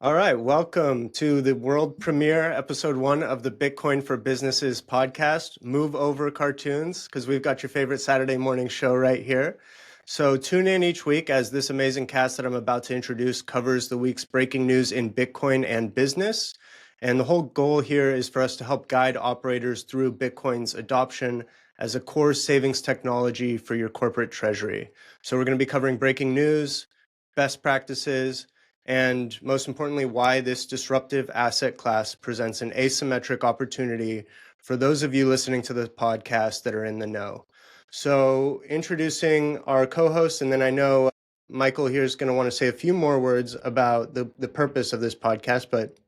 All right, welcome to the world premiere, episode 1 of the Bitcoin for Businesses podcast. Move over cartoons, because we've got your favorite Saturday morning show right here. So tune in each week as this amazing cast that I'm about to introduce covers the week's breaking news in Bitcoin and business. And the whole goal here is for us to help guide operators through Bitcoin's adoption as a core savings technology for your corporate treasury. So we're going to be covering breaking news, best practices, and most importantly, why this disruptive asset class presents an asymmetric opportunity for those of you listening to the podcast that are in the know. So introducing our co-host, and then I know Michael here is going to want to say a few more words about the purpose of this podcast, but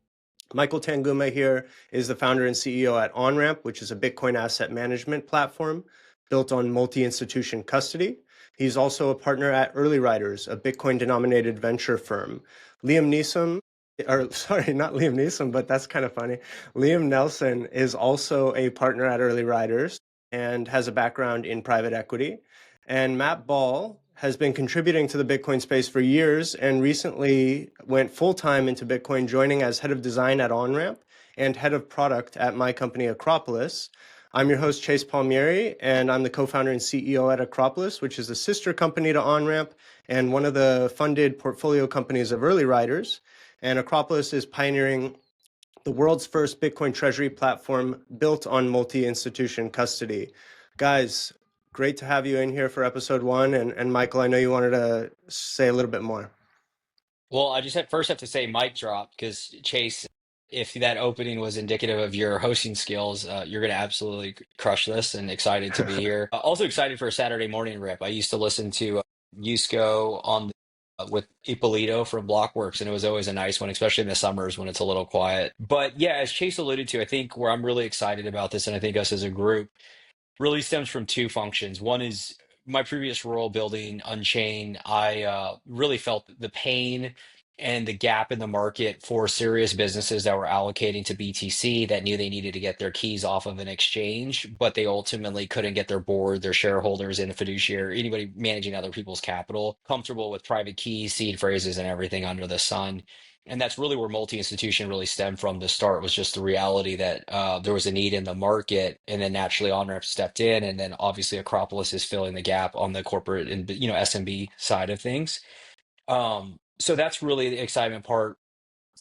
Michael Tanguma here is the founder and CEO at Onramp, which is a Bitcoin asset management platform built on multi-institution custody. He's also a partner at Early Riders, a Bitcoin-denominated venture firm. Liam Neeson, or sorry, not Liam Neeson, but that's kind of funny. Liam Nelson is also a partner at Early Riders and has a background in private equity. And Matt Ball has been contributing to the Bitcoin space for years and recently went full-time into Bitcoin, joining as head of design at Onramp and head of product at my company, Acropolis. I'm your host, Chase Palmieri, and I'm the co-founder and CEO at Acropolis, which is a sister company to Onramp and one of the funded portfolio companies of Early Riders. And Acropolis is pioneering the world's first Bitcoin treasury platform built on multi-institution custody. Guys, great to have you in here for episode 1. And Michael, I know you wanted to say a little bit more. Well, I just first have to say mic drop because Chase, if that opening was indicative of your hosting skills, you're going to absolutely crush this and excited to be here. Also excited for a Saturday morning rip. I used to listen to Yusko with Ippolito from Blockworks, and it was always a nice one, especially in the summers when it's a little quiet. But yeah, as Chase alluded to, I think where I'm really excited about this, and I think us as a group, really stems from two functions. One is my previous role building Unchained. I really felt the pain and the gap in the market for serious businesses that were allocating to BTC that knew they needed to get their keys off of an exchange, but they ultimately couldn't get their board, their shareholders, and the fiduciary, anybody managing other people's capital, comfortable with private keys, seed phrases, and everything under the sun. And that's really where multi-institution really stemmed from. The start was just the reality that there was a need in the market, and then naturally OnRamp stepped in, and then obviously Acropolis is filling the gap on the corporate and SMB side of things. So that's really the excitement part,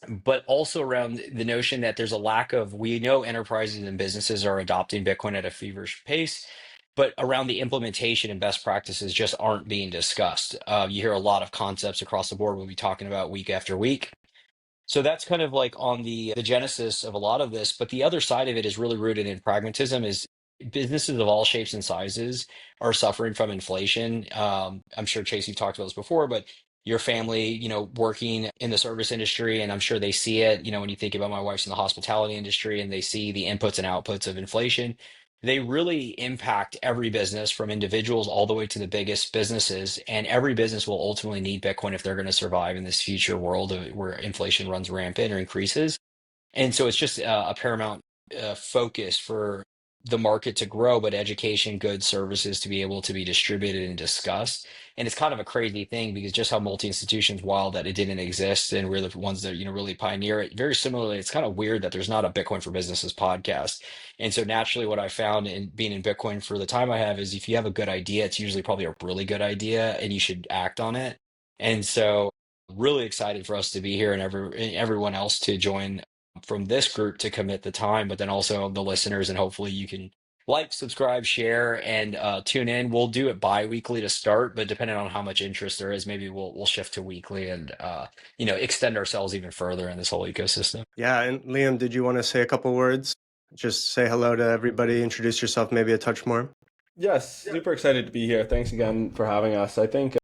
but also around the notion that there's a lack of, we know enterprises and businesses are adopting Bitcoin at a feverish pace, but around the implementation and best practices just aren't being discussed. You hear a lot of concepts across the board we'll be talking about week after week. So that's kind of like on the genesis of a lot of this, but the other side of it is really rooted in pragmatism. Is businesses of all shapes and sizes are suffering from inflation. I'm sure Chase, you've talked about this before, but your family, working in the service industry, and I'm sure they see it. When you think about my wife's in the hospitality industry, and they see the inputs and outputs of inflation, they really impact every business from individuals all the way to the biggest businesses. And every business will ultimately need Bitcoin if they're going to survive in this future world where inflation runs rampant or increases. And so it's just a paramount focus for the market to grow, but education, goods, services to be able to be distributed and discussed. And it's kind of a crazy thing because just how multi-institutions, wild that it didn't exist, and we're the ones that really pioneer it. Very similarly, it's kind of weird that there's not a Bitcoin for Businesses podcast. And so naturally, what I found in being in Bitcoin for the time I have is if you have a good idea, it's usually probably a really good idea, and you should act on it. And so really excited for us to be here and everyone else to join from this group to commit the time, but then also the listeners, and hopefully you can like, subscribe, share, and tune in. We'll do it bi-weekly to start, but depending on how much interest there is, maybe we'll shift to weekly and extend ourselves even further in this whole ecosystem. Yeah, and Liam, did you want to say a couple words? Just say hello to everybody, introduce yourself maybe a touch more. Yes, super excited to be here. Thanks again for having us. I think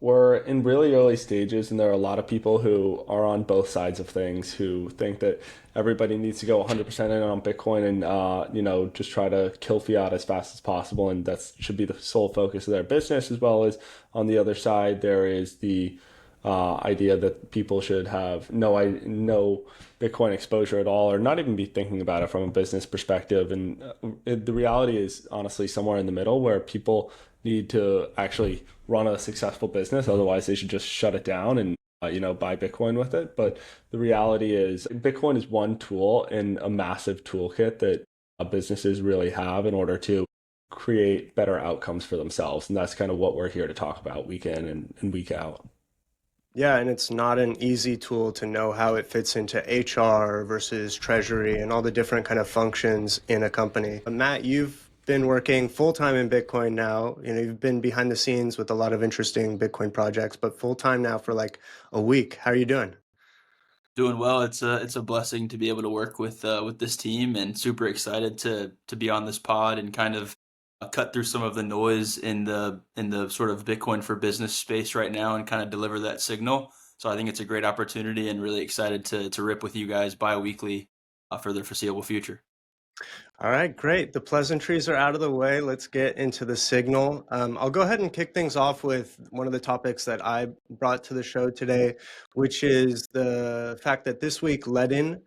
we're in really early stages, and there are a lot of people who are on both sides of things who think that everybody needs to go 100% in on Bitcoin and just try to kill fiat as fast as possible, and that should be the sole focus of their business. As well as on the other side, there is the idea that people should have no Bitcoin exposure at all, or not even be thinking about it from a business perspective. And the reality is honestly somewhere in the middle, where people need to actually run a successful business. Otherwise, they should just shut it down and buy Bitcoin with it. But the reality is Bitcoin is one tool in a massive toolkit that businesses really have in order to create better outcomes for themselves. And that's kind of what we're here to talk about week in and week out. Yeah, and it's not an easy tool to know how it fits into HR versus treasury and all the different kind of functions in a company. Matt, you've been working full-time in Bitcoin now. You've been behind the scenes with a lot of interesting Bitcoin projects, but full-time now for like a week. How are you doing? Doing well. It's a blessing to be able to work with this team, and super excited to be on this pod and kind of cut through some of the noise in the sort of Bitcoin for business space right now and kind of deliver that signal. So I think it's a great opportunity and really excited to rip with you guys bi-weekly for the foreseeable future. All right, great. The pleasantries are out of the way. Let's get into the signal. I'll go ahead and kick things off with one of the topics that I brought to the show today, which is the fact that this week Ledn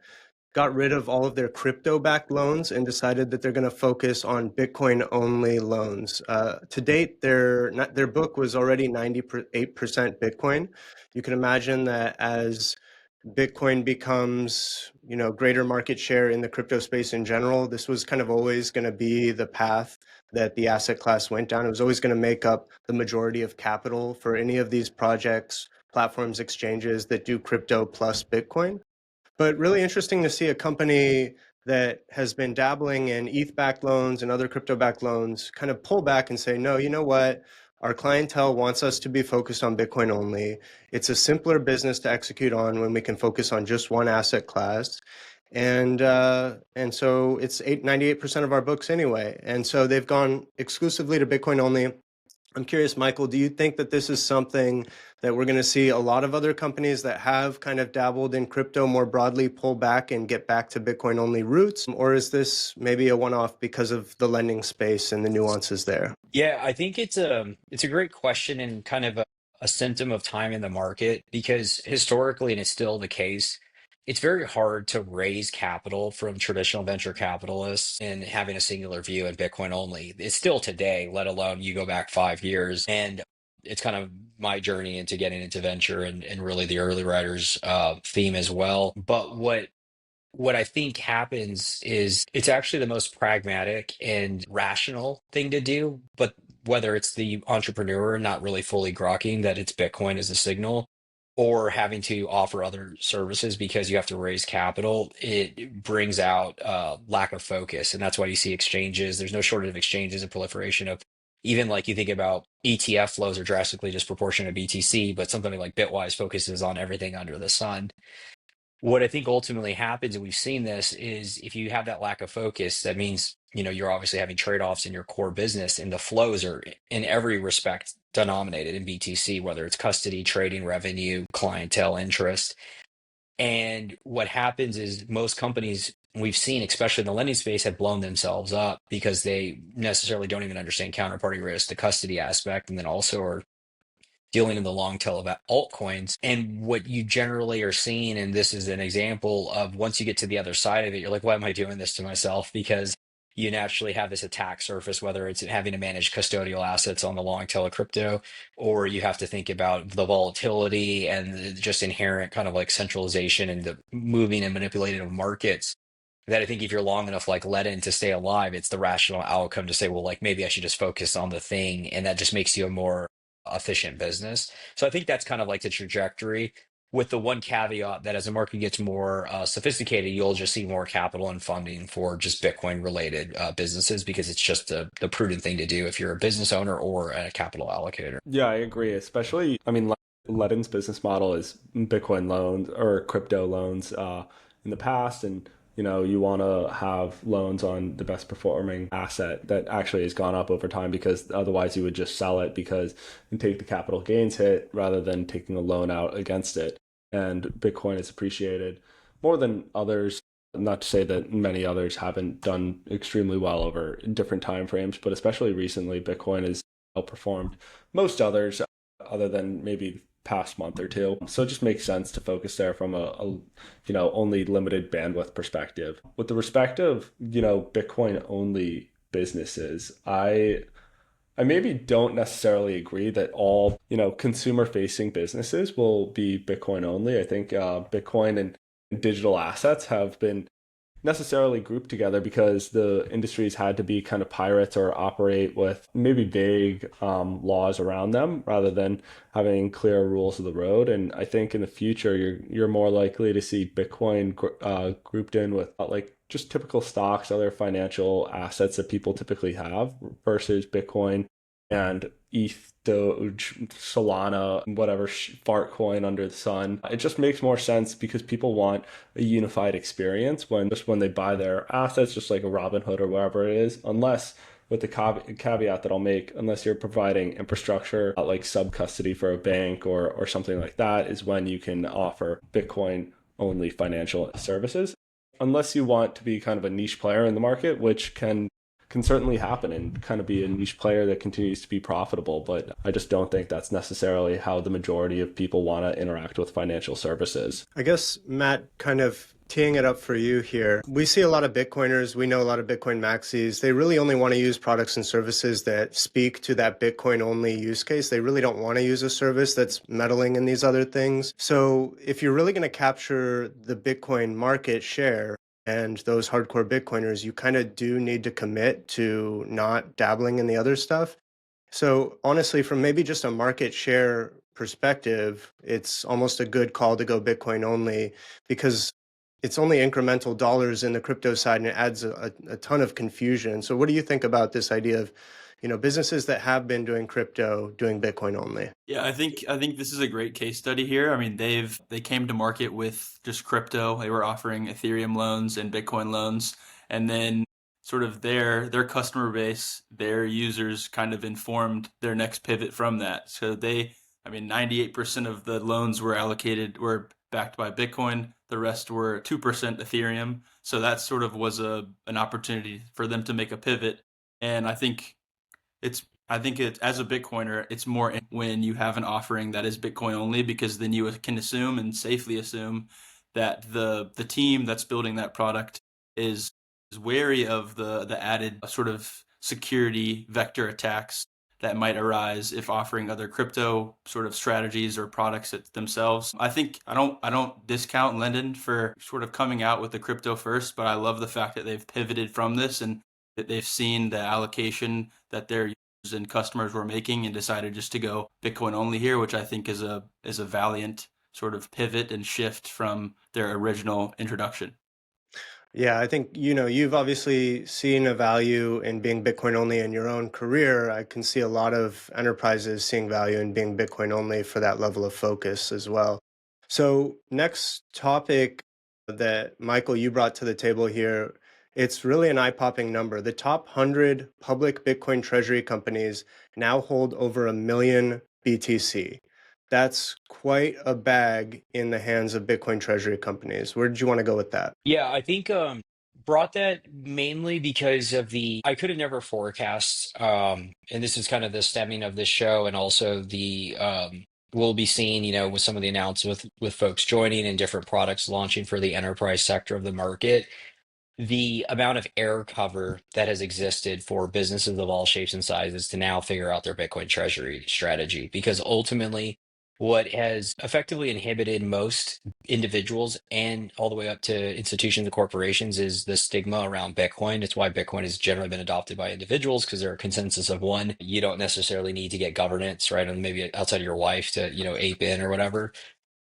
got rid of all of their crypto-backed loans and decided that they're going to focus on Bitcoin-only loans. To date, their book was already 98% Bitcoin. You can imagine that as Bitcoin becomes, greater market share in the crypto space in general, this was kind of always going to be the path that the asset class went down. It was always going to make up the majority of capital for any of these projects, platforms, exchanges that do crypto plus Bitcoin. But really interesting to see a company that has been dabbling in ETH-backed loans and other crypto-backed loans kind of pull back and say, no, you know what? Our clientele wants us to be focused on Bitcoin only. It's a simpler business to execute on when we can focus on just one asset class. And so it's 98% of our books anyway. And so they've gone exclusively to Bitcoin only. I'm curious, Michael, do you think that this is something that we're going to see a lot of other companies that have kind of dabbled in crypto more broadly pull back and get back to Bitcoin only roots? Or is this maybe a one-off because of the lending space and the nuances there? Yeah, I think it's a great question and kind of a symptom of time in the market because historically, and it's still the case, it's very hard to raise capital from traditional venture capitalists and having a singular view in Bitcoin only. It's still today, let alone you go back 5 years. And it's kind of my journey into getting into venture and really the early riders theme as well. But what I think happens is it's actually the most pragmatic and rational thing to do. But whether it's the entrepreneur not really fully grokking that it's Bitcoin as a signal or having to offer other services because you have to raise capital, it brings out lack of focus. And that's why you see exchanges. There's no shortage of exchanges and proliferation of even like you think about ETF flows are drastically disproportionate to BTC, but something like Bitwise focuses on everything under the sun. What I think ultimately happens, and we've seen this, is if you have that lack of focus, that means, you're obviously having trade-offs in your core business, and the flows are in every respect denominated in BTC, whether it's custody, trading revenue, clientele interest. And what happens is most companies we've seen, especially in the lending space, have blown themselves up because they necessarily don't even understand counterparty risk, the custody aspect, and then also are dealing in the long tail of altcoins. And what you generally are seeing, and this is an example of once you get to the other side of it, you're like, why am I doing this to myself? Because you naturally have this attack surface, whether it's having to manage custodial assets on the long tail of crypto, or you have to think about the volatility and the just inherent kind of like centralization and the moving and manipulating of markets. That I think if you're long enough like Ledn to stay alive, it's the rational outcome to say, well, like maybe I should just focus on the thing. And that just makes you a more efficient business. So I think that's kind of like the trajectory with the one caveat that as the market gets more sophisticated, you'll just see more capital and funding for just Bitcoin related businesses because it's just the prudent thing to do if you're a business owner or a capital allocator. Yeah, I agree. Especially, I mean, Ledn's business model is Bitcoin loans or crypto loans in the past. And, you want to have loans on the best performing asset that actually has gone up over time because otherwise you would just sell it and take the capital gains hit rather than taking a loan out against it. And Bitcoin has appreciated more than others. Not to say that many others haven't done extremely well over different time frames, but especially recently, Bitcoin has outperformed most others other than maybe past month or two. So it just makes sense to focus there from a only limited bandwidth perspective. With the respect of, Bitcoin only businesses, I I maybe don't necessarily agree that all, consumer facing businesses will be Bitcoin only. I think Bitcoin and digital assets have been necessarily grouped together because the industries had to be kind of pirates or operate with maybe vague laws around them rather than having clear rules of the road. And I think in the future, you're more likely to see Bitcoin grouped in with like just typical stocks, other financial assets that people typically have versus Bitcoin and ETH, Doge, Solana, whatever fart coin under the sun. It just makes more sense because people want a unified experience when they buy their assets, just like a Robinhood or wherever it is, unless with the caveat that I'll make, unless you're providing infrastructure like sub custody for a bank or something like that, is when you can offer Bitcoin only financial services. Unless you want to be kind of a niche player in the market, which can certainly happen and kind of be a niche player that continues to be profitable. But I just don't think that's necessarily how the majority of people want to interact with financial services. I guess, Matt, kind of teeing it up for you here. We see a lot of Bitcoiners. We know a lot of Bitcoin maxis. They really only want to use products and services that speak to that Bitcoin only use case. They really don't want to use a service that's meddling in these other things. So if you're really going to capture the Bitcoin market share, and those hardcore Bitcoiners, you kind of do need to commit to not dabbling in the other stuff. So honestly, from maybe just a market share perspective, it's almost a good call to go Bitcoin only because it's only incremental dollars in the crypto side and it adds a ton of confusion. So what do you think about this idea of, businesses that have been doing crypto doing Bitcoin only? Yeah, I think this is a great case study here. I mean, they came to market with just crypto. They were offering Ethereum loans and Bitcoin loans, and then sort of their customer base, their users kind of informed their next pivot from that. So 98% of the loans were backed by Bitcoin. The rest were 2% Ethereum. So that sort of was an opportunity for them to make a pivot. And I think as a Bitcoiner, it's more when you have an offering that is Bitcoin only, because then you can assume and safely assume that the team that's building that product is wary of the added sort of security vector attacks that might arise if offering other crypto sort of strategies or products themselves. I don't discount Ledn for sort of coming out with the crypto first, but I love the fact that they've pivoted from this and that they've seen the allocation that their users and customers were making and decided just to go Bitcoin only here, which I think is a valiant sort of pivot and shift from their original introduction. Yeah, I think, you've obviously seen a value in being Bitcoin only in your own career. I can see a lot of enterprises seeing value in being Bitcoin only for that level of focus as well. So next topic that Michael, you brought to the table here, it's really an eye-popping number. The top 100 public Bitcoin treasury companies now hold over 1 million BTC. That's quite a bag in the hands of Bitcoin treasury companies. Where did you want to go with that? Yeah, I think brought that mainly because of I could have never forecast, and this is kind of the stemming of this show, and also the we'll be seeing, with some of the announcements with folks joining and different products launching for the enterprise sector of the market, the amount of air cover that has existed for businesses of all shapes and sizes to now figure out their Bitcoin treasury strategy. Because ultimately, what has effectively inhibited most individuals and all the way up to institutions and corporations is the stigma around Bitcoin. It's why Bitcoin has generally been adopted by individuals, because they're a consensus of one. You don't necessarily need to get governance, right? And maybe outside of your wife to, ape in or whatever.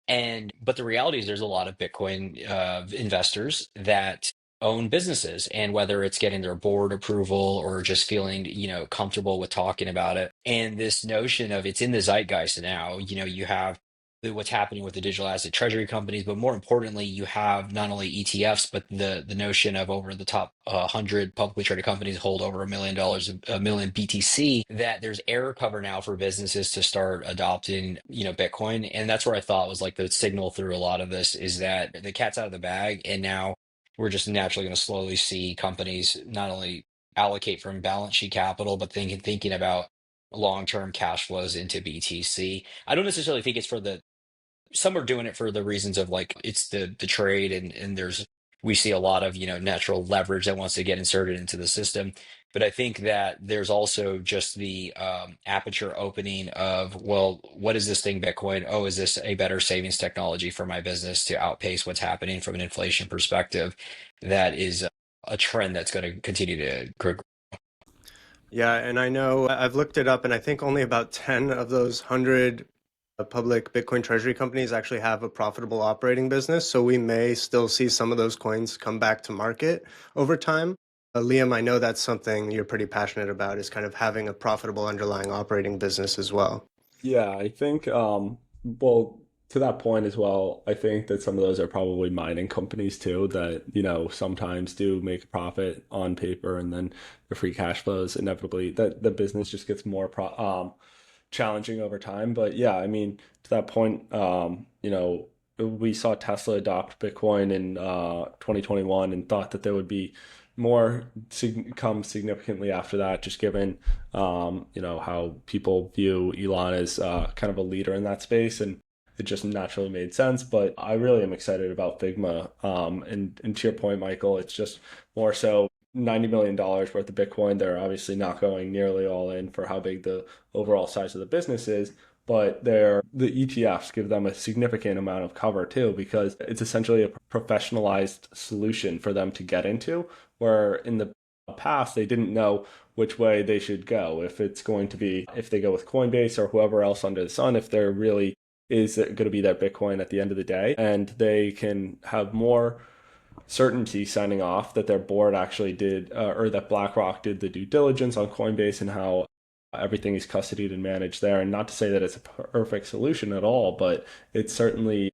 But the reality is there's a lot of Bitcoin investors that own businesses, and whether it's getting their board approval or just feeling, comfortable with talking about it. And this notion of it's in the zeitgeist now, you have what's happening with the digital asset treasury companies, but more importantly, you have not only ETFs, but the notion of over the top 100 publicly traded companies hold over $1 million, a million BTC, that there's air cover now for businesses to start adopting, Bitcoin. And that's where I thought was like the signal through a lot of this is that the cat's out of the bag. And now we're just naturally going to slowly see companies not only allocate from balance sheet capital, but thinking about long-term cash flows into BTC. I don't necessarily think it's some are doing it for the reasons of like it's the trade and there's we see a lot of, natural leverage that wants to get inserted into the system. But I think that there's also just the aperture opening of, well, what is this thing, Bitcoin? Oh, is this a better savings technology for my business to outpace what's happening from an inflation perspective? That is a trend that's going to continue to grow. Yeah, and I know I've looked it up, and I think only about 10 of those 100 public Bitcoin treasury companies actually have a profitable operating business. So we may still see some of those coins come back to market over time. Liam, I know that's something you're pretty passionate about, is kind of having a profitable underlying operating business as well. Yeah, I think, well, to that point as well, I think that some of those are probably mining companies too that, sometimes do make a profit on paper, and then the free cash flows inevitably that the business just gets more challenging over time. But yeah, I mean, to that point, we saw Tesla adopt Bitcoin in 2021 and thought that there would be more come significantly after that, just given how people view Elon as kind of a leader in that space, and it just naturally made sense. But I really am excited about Figma, and to your point, Michael, it's just more so $90 million worth of Bitcoin. They're obviously not going nearly all in for how big the overall size of the business is, but the ETFs give them a significant amount of cover too, because it's essentially a professionalized solution for them to get into, where in the past they didn't know which way they should go. If they go with Coinbase or whoever else under the sun, if there really is going to be their Bitcoin at the end of the day, and they can have more certainty signing off that their board actually did, or that BlackRock did the due diligence on Coinbase and how everything is custodied and managed there. And not to say that it's a perfect solution at all, but it certainly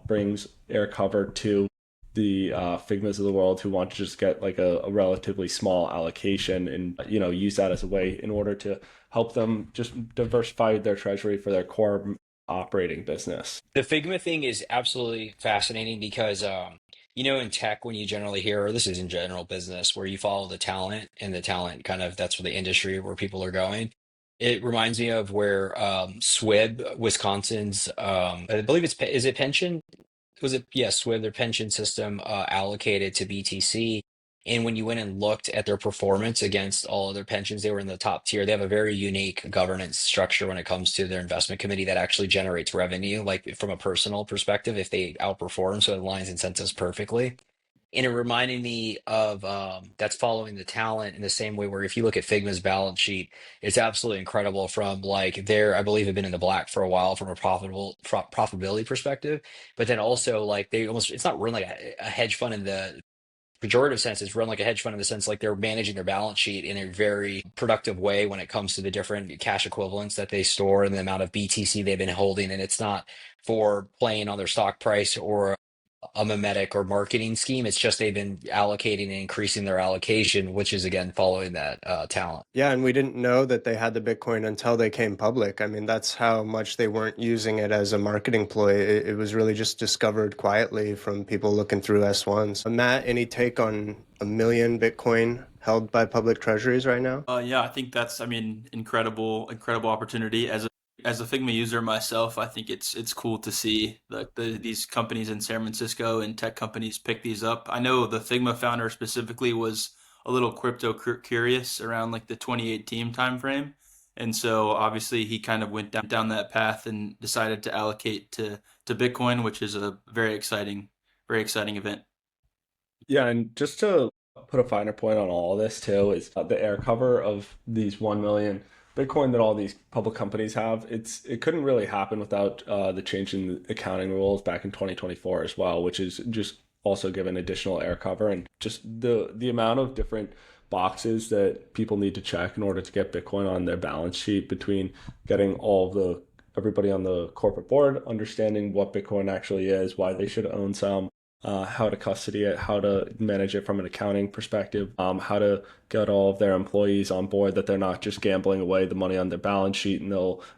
brings air cover to the Figmas of the world who want to just get like a relatively small allocation and use that as a way in order to help them just diversify their treasury for their core operating business. The Figma thing is absolutely fascinating because, in tech, when you generally hear, or this is in general business, where you follow the talent and the talent kind of, that's where the industry where people are going. It reminds me of where SWIB, Wisconsin's, I believe is it pension? Was it, yeah, SWIB, their pension system allocated to BTC. And when you went and looked at their performance against all other pensions, they were in the top tier. They have a very unique governance structure when it comes to their investment committee that actually generates revenue, like from a personal perspective, if they outperform. So it aligns incentives perfectly. And it reminded me of that's following the talent in the same way where if you look at Figma's balance sheet, it's absolutely incredible from like I believe, have been in the black for a while from a profitability perspective. But then also like it's not run like a hedge fund in the pejorative sense. It's run like a hedge fund in the sense like they're managing their balance sheet in a very productive way when it comes to the different cash equivalents that they store and the amount of BTC they've been holding. And it's not for playing on their stock price or a mimetic or marketing scheme. It's just they've been allocating and increasing their allocation, which is again following that talent. Yeah, and we didn't know that they had the Bitcoin until they came public. I mean, that's how much they weren't using it as a marketing ploy. It was really just discovered quietly from people looking through S1s. Matt, any take on 1 million Bitcoin held by public treasuries right now? Yeah, I think that's, incredible opportunity. As a Figma user myself, I think it's cool to see these companies in San Francisco and tech companies pick these up. I know the Figma founder specifically was a little crypto curious around like the 2018 timeframe, and so obviously he kind of went down that path and decided to allocate to Bitcoin, which is a very exciting event. Yeah, and just to put a finer point on all of this too, is the air cover of these 1 million Bitcoin that all these public companies have. It couldn't really happen without the change in the accounting rules back in 2024 as well, which is just also given additional air cover, and just the amount of different boxes that people need to check in order to get Bitcoin on their balance sheet, between getting everybody on the corporate board understanding what Bitcoin actually is, why they should own some, how to custody it, how to manage it from an accounting perspective, how to get all of their employees on board that they're not just gambling away the money on their balance sheet and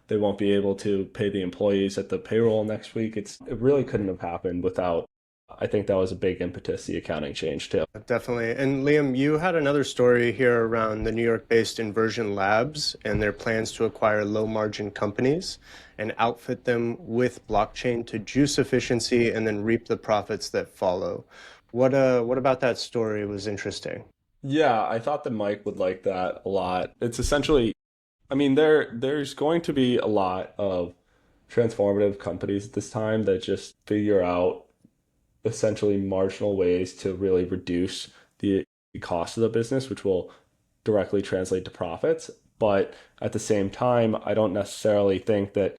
they won't be able to pay the employees at the payroll next week. It really couldn't have happened without I think that was a big impetus, the accounting change too. Definitely. And Liam, you had another story here around the New York-based Inversion Labs and their plans to acquire low-margin companies and outfit them with blockchain to juice efficiency and then reap the profits that follow. What about that story was interesting? Yeah, I thought that Mike would like that a lot. It's essentially, there's going to be a lot of transformative companies at this time that just figure out essentially marginal ways to really reduce the cost of the business, which will directly translate to profits. But at the same time, I don't necessarily think that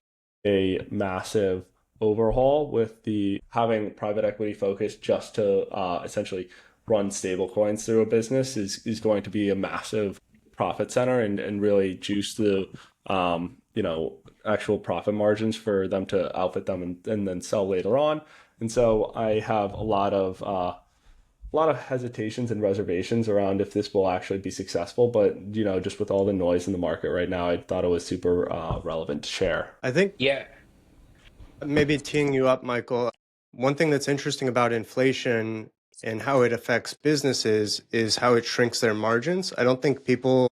a massive overhaul with the having private equity focused just to essentially run stable coins through a business is going to be a massive profit center and really juice the actual profit margins for them to outfit them and then sell later on. And so I have a lot of hesitations and reservations around if this will actually be successful. But just with all the noise in the market right now, I thought it was super relevant to share. I think Yeah. maybe teeing you up, Michael, one thing that's interesting about inflation and how it affects businesses is how it shrinks their margins. I don't think people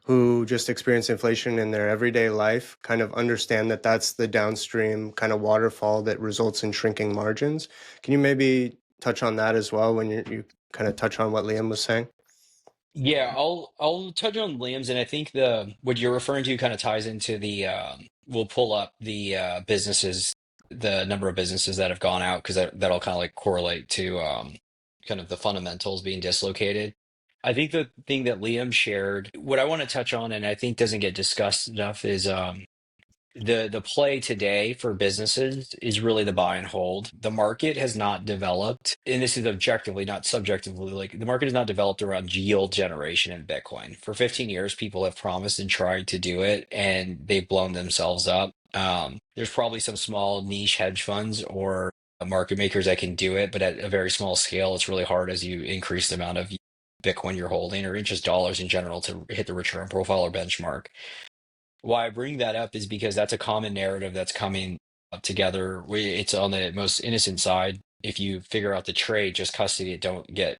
who just experience inflation in their everyday life kind of understand that that's the downstream kind of waterfall that results in shrinking margins. Can you maybe touch on that as well when you kind of touch on what Liam was saying? Yeah, I'll touch on Liam's, and I think the what you're referring to kind of ties into the we'll pull up the businesses, the number of businesses that have gone out because that'll kind of like correlate to kind of the fundamentals being dislocated. I think the thing that Liam shared, what I want to touch on, and I think doesn't get discussed enough, is the play today for businesses is really the buy and hold. The market has not developed, and this is objectively, not subjectively, like the market has not developed around yield generation in Bitcoin. For 15 years, people have promised and tried to do it, and they've blown themselves up. There's probably some small niche hedge funds or market makers that can do it, but at a very small scale, it's really hard as you increase the amount of Bitcoin you're holding or just dollars in general to hit the return profile or benchmark. Why I bring that up is because that's a common narrative that's coming up together. It's on the most innocent side. If you figure out the trade, just custody it, don't get,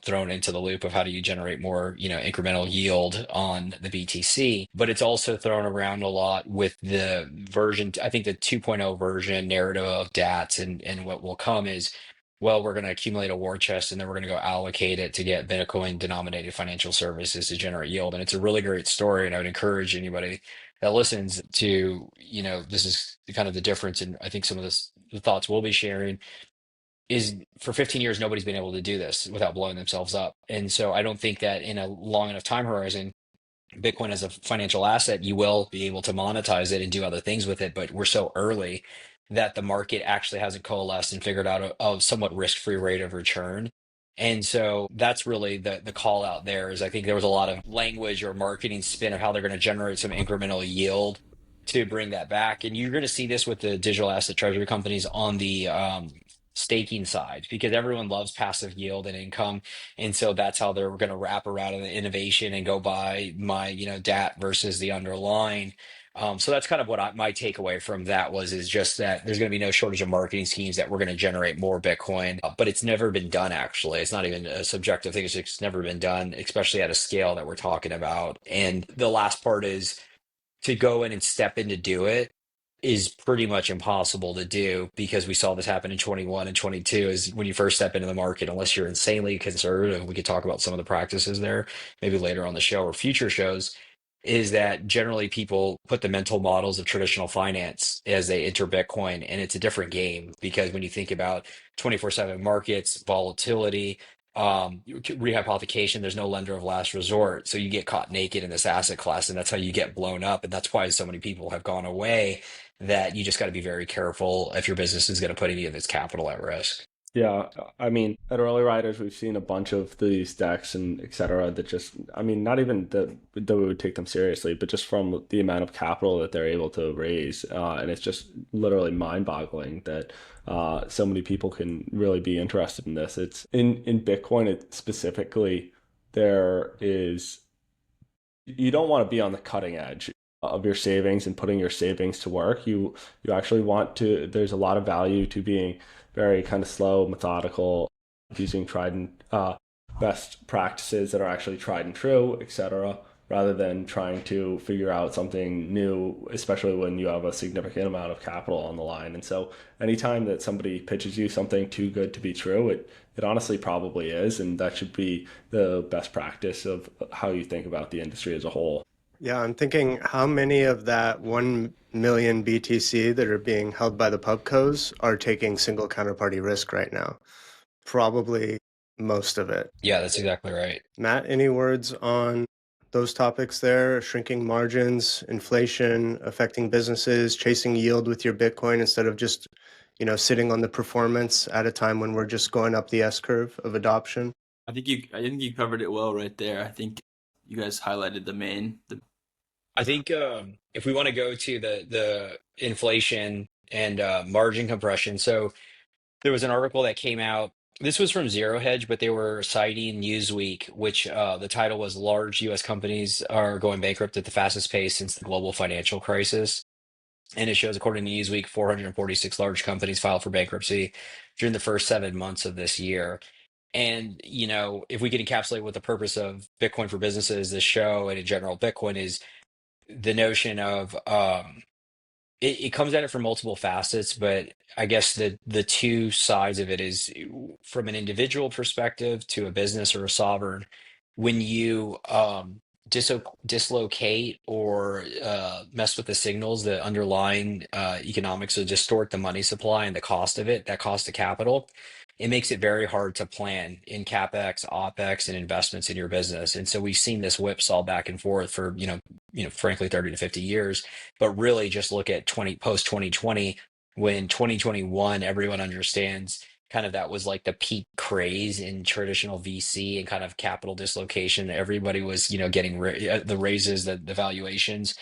thrown into the loop of how do you generate more, incremental yield on the BTC. But it's also thrown around a lot with the version, I think the 2.0 version narrative of DATs and what will come is, well, we're going to accumulate a war chest and then we're going to go allocate it to get Bitcoin denominated financial services to generate yield. And it's a really great story. And I would encourage anybody that listens to, this is kind of the difference. And I think some of the thoughts we'll be sharing is for 15 years, nobody's been able to do this without blowing themselves up. And so I don't think that in a long enough time horizon, Bitcoin as a financial asset, you will be able to monetize it and do other things with it. But we're so early that the market actually hasn't coalesced and figured out a somewhat risk-free rate of return. And so that's really the call out there is I think there was a lot of language or marketing spin of how they're going to generate some incremental yield to bring that back. And you're going to see this with the digital asset treasury companies on the staking side because everyone loves passive yield and income. And so that's how they're going to wrap around the innovation and go buy my, DAT versus the underlying. So that's kind of what my takeaway from that is just that there's going to be no shortage of marketing schemes that we're going to generate more Bitcoin, but it's never been done. Actually, it's not even a subjective thing. It's just never been done, especially at a scale that we're talking about. And the last part is to go in and step in to do it is pretty much impossible to do because we saw this happen in 21 and 22 is when you first step into the market, unless you're insanely conservative, we could talk about some of the practices there, maybe later on the show or future shows, is that generally people put the mental models of traditional finance as they enter Bitcoin. And it's a different game because when you think about 24/7 markets, volatility, rehypothecation, there's no lender of last resort. So you get caught naked in this asset class, and that's how you get blown up. And that's why so many people have gone away, that you just got to be very careful if your business is going to put any of its capital at risk. Yeah, at Early Riders, we've seen a bunch of these decks and et cetera that just, not even that we would take them seriously, but just from the amount of capital that they're able to raise. And it's just literally mind-boggling that so many people can really be interested in this. It's in Bitcoin specifically, you don't want to be on the cutting edge of your savings and putting your savings to work. You actually want to, there's a lot of value to being very kind of slow, methodical, using tried and best practices that are actually tried and true, etc., rather than trying to figure out something new, especially when you have a significant amount of capital on the line. And so anytime that somebody pitches you something too good to be true, it honestly probably is, and that should be the best practice of how you think about the industry as a whole. Yeah, I'm thinking how many of that 1 million BTC that are being held by the pubcos are taking single counterparty risk right now? Probably most of it. Yeah, that's exactly right. Matt, any words on those topics there? Shrinking margins, inflation affecting businesses, chasing yield with your Bitcoin instead of just, sitting on the performance at a time when we're just going up the S curve of adoption? I think you covered it well right there. I think you guys highlighted I think if we want to go to the inflation and margin compression, so there was an article that came out. This was from Zero Hedge, but they were citing Newsweek, which the title was "Large U.S. Companies Are Going Bankrupt at the Fastest Pace Since the Global Financial Crisis." And it shows, according to Newsweek, 446 large companies filed for bankruptcy during the first 7 months of this year. And, if we could encapsulate what the purpose of Bitcoin for Businesses, this show, and in general, Bitcoin is the notion of it comes at it from multiple facets, but I guess the two sides of it is from an individual perspective to a business or a sovereign. When you dislocate or mess with the signals, the underlying economics, or distort the money supply and the cost of it, that cost of capital, it makes it very hard to plan in CapEx, OpEx, and investments in your business. And so we've seen this whipsaw back and forth for, frankly, 30 to 50 years. But really just look at post 2020, when 2021, everyone understands kind of that was like the peak craze in traditional VC and kind of capital dislocation. Everybody was, getting the raises, the valuations.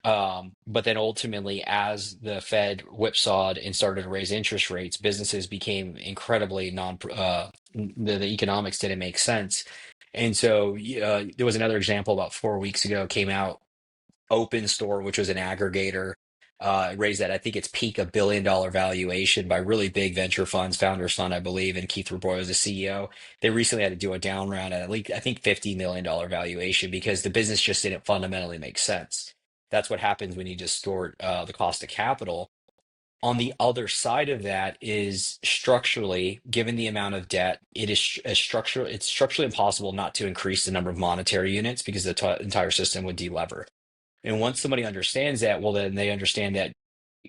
But then ultimately, as the Fed whipsawed and started to raise interest rates, businesses became incredibly the economics didn't make sense. And so there was another example about 4 weeks ago came out. Open Store, which was an aggregator, raised that, I think it's peak $1 billion valuation by really big venture funds, Founders Fund, I believe, and Keith Raboy was the CEO. They recently had to do a down round at least, I think, $50 million valuation because the business just didn't fundamentally make sense. That's what happens when you distort the cost of capital. On the other side of that is structurally, given the amount of debt, it's structurally impossible not to increase the number of monetary units because the entire system would delever. And once somebody understands that, well, then they understand that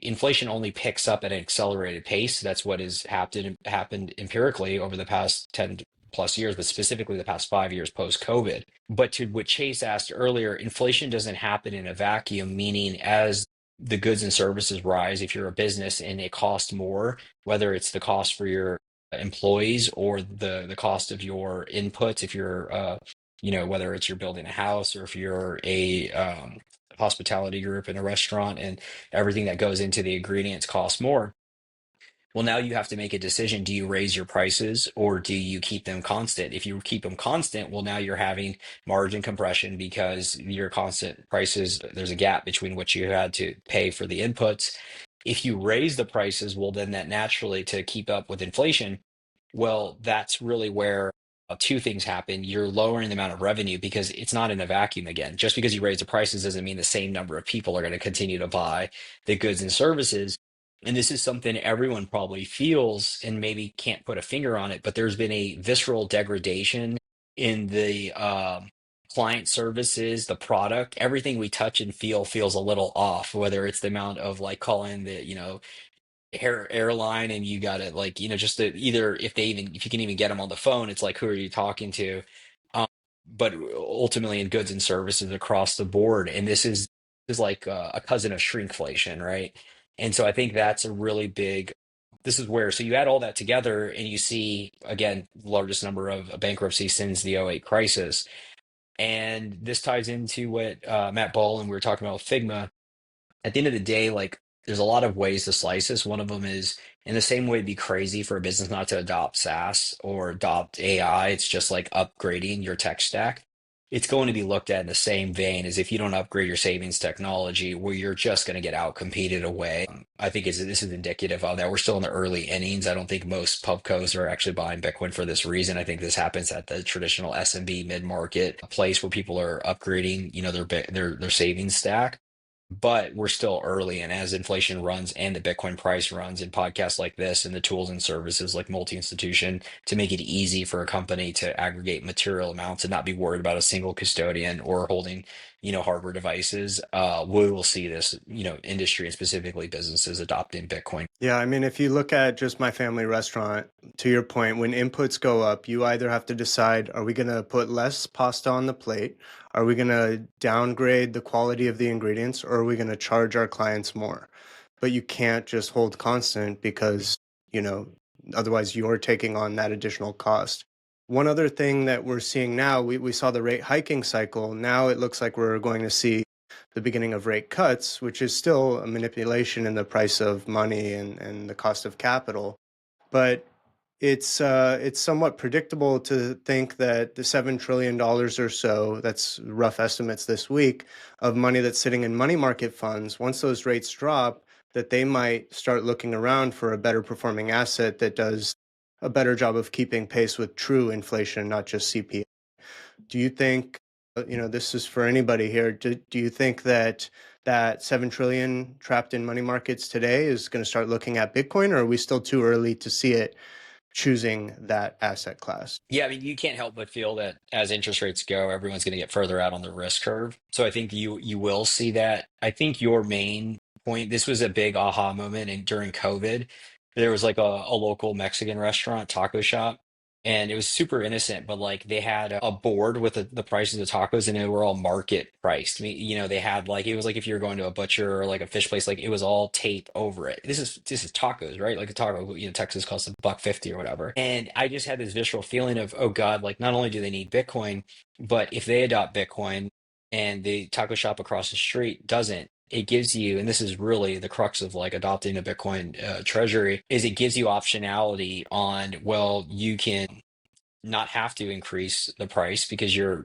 inflation only picks up at an accelerated pace. That's what has happened empirically over the past 10 plus years, but specifically the past 5 years post-COVID. But to what Chase asked earlier, inflation doesn't happen in a vacuum, meaning as the goods and services rise, if you're a business and it costs more, whether it's the cost for your employees or the cost of your inputs, if you're whether it's you're building a house or if you're a hospitality group in a restaurant and everything that goes into the ingredients costs more. Well, now you have to make a decision. Do you raise your prices or do you keep them constant? If you keep them constant, well, now you're having margin compression because your constant prices, there's a gap between what you had to pay for the inputs. If you raise the prices, well, then that naturally, to keep up with inflation, well, that's really where two things happen. You're lowering the amount of revenue because it's not in a vacuum again. Just because you raise the prices doesn't mean the same number of people are going to continue to buy the goods and services. And this is something everyone probably feels and maybe can't put a finger on it, but there's been a visceral degradation in the client services, the product, everything we touch and feel feels a little off, whether it's the amount of like calling the, airline and you got it like, just either if you can even get them on the phone, it's like, who are you talking to? But ultimately in goods and services across the board. And this is like a cousin of shrinkflation, right? And so I think that's a really big, this is where, so you add all that together and you see, again, the largest number of bankruptcies since the '08 crisis. And this ties into what Matt Ball and we were talking about with Figma. At the end of the day, like there's a lot of ways to slice this. One of them is in the same way it'd be crazy for a business not to adopt SaaS or adopt AI. It's just like upgrading your tech stack. it's going to be looked at in the same vein as if you don't upgrade your savings technology, where you're just going to get outcompeted away. I think this is indicative of that. We're still in the early innings. I don't think most pubcos are actually buying Bitcoin for this reason. I think this happens at the traditional SMB mid-market place where people are upgrading, their savings stack. But we're still early, and as inflation runs and the Bitcoin price runs, and podcasts like this and the tools and services like multi-institution to make it easy for a company to aggregate material amounts and not be worried about a single custodian or holding, hardware devices, we will see this, industry and specifically businesses adopting Bitcoin. Yeah, I mean, if you look at just my family restaurant, to your point, when inputs go up, you either have to decide, are we going to put less pasta on the plate? Are we going to downgrade the quality of the ingredients, or are we going to charge our clients more? But you can't just hold constant because, otherwise you're taking on that additional cost. One other thing that we're seeing now, we saw the rate hiking cycle. Now it looks like we're going to see the beginning of rate cuts, which is still a manipulation in the price of money and the cost of capital. But it's somewhat predictable to think that the $7 trillion or so, that's rough estimates this week, of money that's sitting in money market funds, once those rates drop, that they might start looking around for a better performing asset that does a better job of keeping pace with true inflation, not just CPI. Do you think, this is for anybody here, do you think that 7 trillion trapped in money markets today is going to start looking at Bitcoin, or are we still too early to see it choosing that asset class? Yeah, I mean, you can't help but feel that as interest rates go, everyone's going to get further out on the risk curve. So I think you will see that. I think your main point, this was a big aha moment, and during COVID, there was like a local Mexican restaurant, taco shop, and it was super innocent, but like they had a board with the prices of tacos, and they were all market priced. I mean, they had like, it was like if you're going to a butcher or like a fish place, like it was all tape over it. This is tacos, right? Like a taco, Texas costs $1.50 or whatever. And I just had this visceral feeling of, oh God, like not only do they need Bitcoin, but if they adopt Bitcoin and the taco shop across the street doesn't, it gives you, and this is really the crux of like adopting a Bitcoin treasury, is it gives you optionality on, well, you can not have to increase the price because your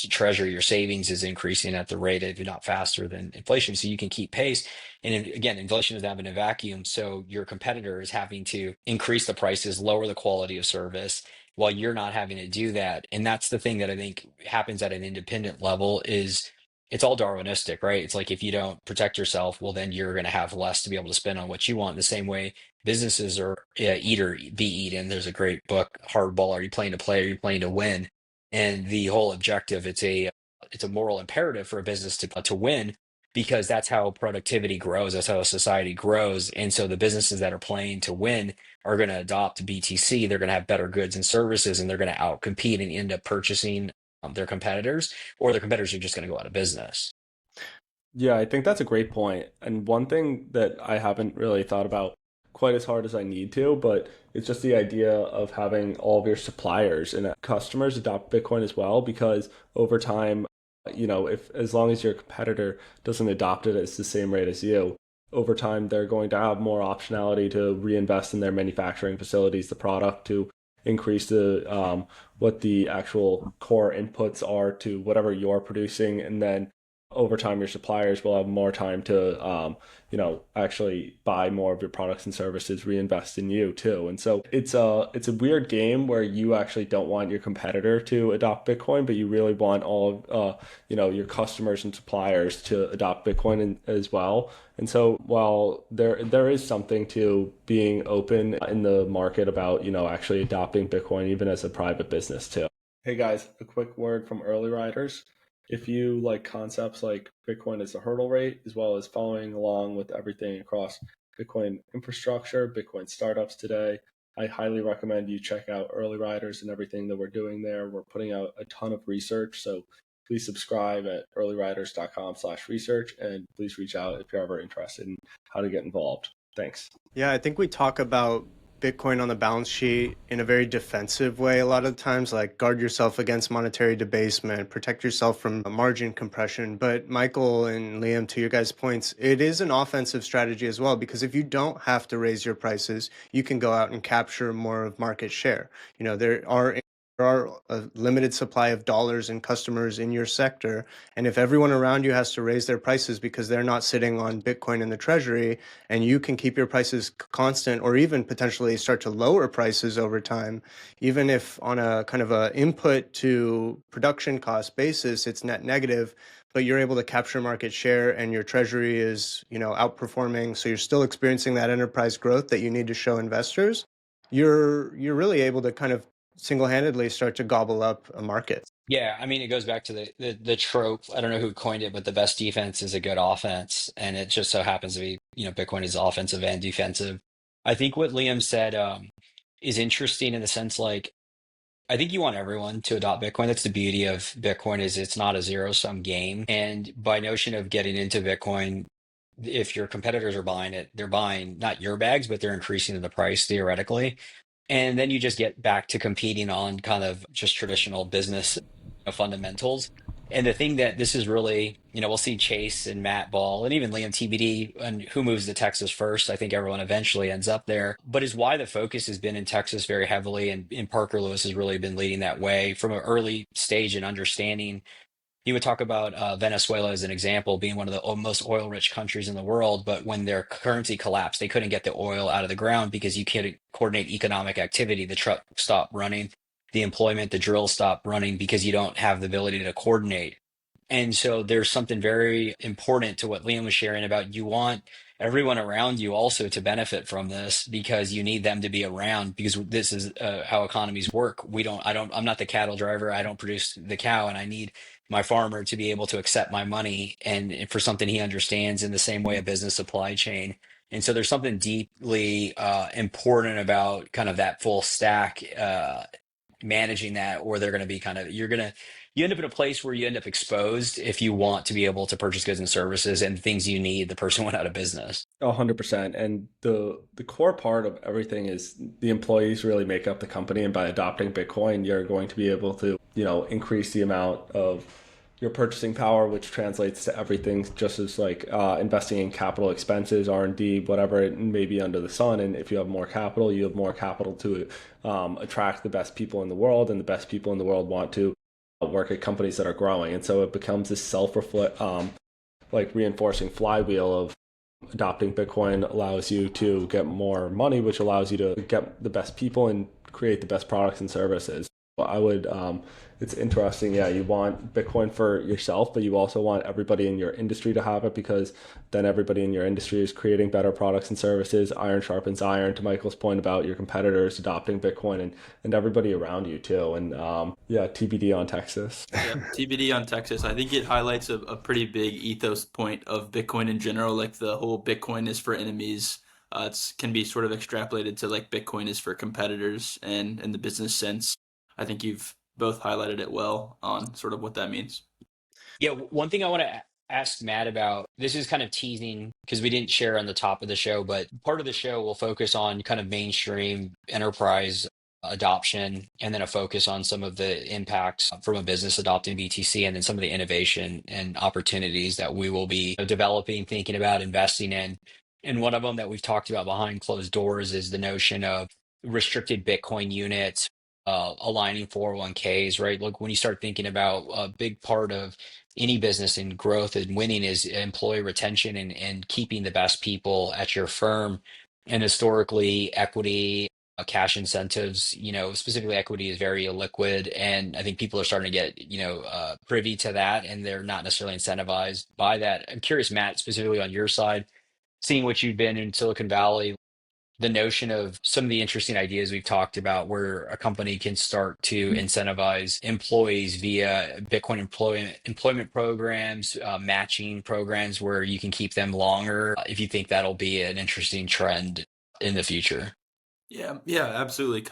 treasury, your savings is increasing at the rate of not faster than inflation, so you can keep pace. And again, inflation is happening in a vacuum, so your competitor is having to increase the prices, lower the quality of service, while you're not having to do that. And that's the thing that I think happens at an independent level, is it's all Darwinistic, right? It's like if you don't protect yourself, well, then you're going to have less to be able to spend on what you want. The same way businesses are eat or be eaten. There's a great book, Hardball. Are you playing to play? Or are you playing to win? And the whole objective, it's a moral imperative for a business to win, because that's how productivity grows. That's how a society grows. And so the businesses that are playing to win are going to adopt BTC. They're going to have better goods and services, and they're going to outcompete and end up purchasing their competitors, or their competitors are just going to go out of business. Yeah, I think that's a great point. And one thing that I haven't really thought about quite as hard as I need to, but it's just the idea of having all of your suppliers and customers adopt Bitcoin as well, because over time, if as long as your competitor doesn't adopt it at the same rate as you, over time they're going to have more optionality to reinvest in their manufacturing facilities, the product, to increase the what the actual core inputs are to whatever you're producing, and then over time your suppliers will have more time to actually buy more of your products and services, reinvest in you too. And so it's a weird game where you actually don't want your competitor to adopt Bitcoin, but you really want all of your customers and suppliers to adopt Bitcoin as well. And so while there is something to being open in the market about actually adopting Bitcoin even as a private business too. Hey guys, a quick word from Early Riders. If you like concepts like Bitcoin as a hurdle rate, as well as following along with everything across Bitcoin infrastructure, Bitcoin startups today, I highly recommend you check out Early Riders and everything that we're doing there. We're putting out a ton of research, so please subscribe at earlyriders.com/research, and please reach out if you're ever interested in how to get involved. Thanks. Yeah, I think we talk about Bitcoin on the balance sheet in a very defensive way a lot of times, like guard yourself against monetary debasement, protect yourself from margin compression. But Michael and Liam, to your guys' points, it is an offensive strategy as well, because if you don't have to raise your prices, you can go out and capture more of market share. There are are a limited supply of dollars and customers in your sector. And if everyone around you has to raise their prices because they're not sitting on Bitcoin in the treasury, and you can keep your prices constant or even potentially start to lower prices over time, even if on a kind of a input to production cost basis, it's net negative, but you're able to capture market share and your treasury is, outperforming. So you're still experiencing that enterprise growth that you need to show investors. You're really able to kind of single-handedly start to gobble up a market. Yeah, I mean, it goes back to the trope. I don't know who coined it, but the best defense is a good offense, and it just so happens to be, Bitcoin is offensive and defensive. I think what Liam said is interesting in the sense like I think you want everyone to adopt Bitcoin. That's the beauty of Bitcoin is it's not a zero-sum game, and by notion of getting into Bitcoin, if your competitors are buying it, they're buying not your bags, but they're increasing the price theoretically. And then you just get back to competing on kind of just traditional business fundamentals. And the thing that this is really, we'll see Chase and Matt Ball and even Liam TBD and who moves to Texas first. I think everyone eventually ends up there, but is why the focus has been in Texas very heavily. And Parker Lewis has really been leading that way from an early stage and understanding. He would talk about Venezuela as an example, being one of the most oil-rich countries in the world. But when their currency collapsed, they couldn't get the oil out of the ground because you can't coordinate economic activity. The truck stopped running, the employment, the drill stopped running because you don't have the ability to coordinate. And so there's something very important to what Liam was sharing about you want everyone around you also to benefit from this because you need them to be around because this is how economies work. I'm not the cattle driver. I don't produce the cow and I need my farmer to be able to accept my money and for something he understands in the same way a business supply chain. And so there's something deeply important about kind of that full stack managing that, or they're going to be kind of you end up in a place where you end up exposed if you want to be able to purchase goods and services and things you need. The person went out of business. 100%. And the core part of everything is the employees really make up the company. And by adopting Bitcoin, you're going to be able to, increase the amount of your purchasing power, which translates to everything, just as like investing in capital expenses, R&D, whatever it may be under the sun. And if you have more capital, you have more capital to attract the best people in the world, and the best people in the world want to work at companies that are growing. And so it becomes this like reinforcing flywheel of adopting Bitcoin allows you to get more money, which allows you to get the best people and create the best products and services. It's interesting. Yeah, you want Bitcoin for yourself, but you also want everybody in your industry to have it because then everybody in your industry is creating better products and services. Iron sharpens iron, to Michael's point about your competitors adopting Bitcoin and everybody around you too. And TBD on Texas. Yeah, TBD on Texas. I think it highlights a pretty big ethos point of Bitcoin in general, like the whole Bitcoin is for enemies. Can be sort of extrapolated to like Bitcoin is for competitors and in the business sense. I think you've both highlighted it well on sort of what that means. Yeah, one thing I want to ask Matt about, this is kind of teasing because we didn't share on the top of the show, but part of the show will focus on kind of mainstream enterprise adoption and then a focus on some of the impacts from a business adopting BTC and then some of the innovation and opportunities that we will be developing, thinking about, investing in. And one of them that we've talked about behind closed doors is the notion of restricted Bitcoin units, aligning 401ks, right? Look, when you start thinking about a big part of any business and growth and winning is employee retention and keeping the best people at your firm. And historically, equity, cash incentives, specifically equity is very illiquid. And I think people are starting to get, privy to that and they're not necessarily incentivized by that. I'm curious, Matt, specifically on your side, seeing what you've been in Silicon Valley, the notion of some of the interesting ideas we've talked about where a company can start to incentivize employees via Bitcoin employment programs, matching programs where you can keep them longer, if you think that'll be an interesting trend in the future. Yeah, absolutely.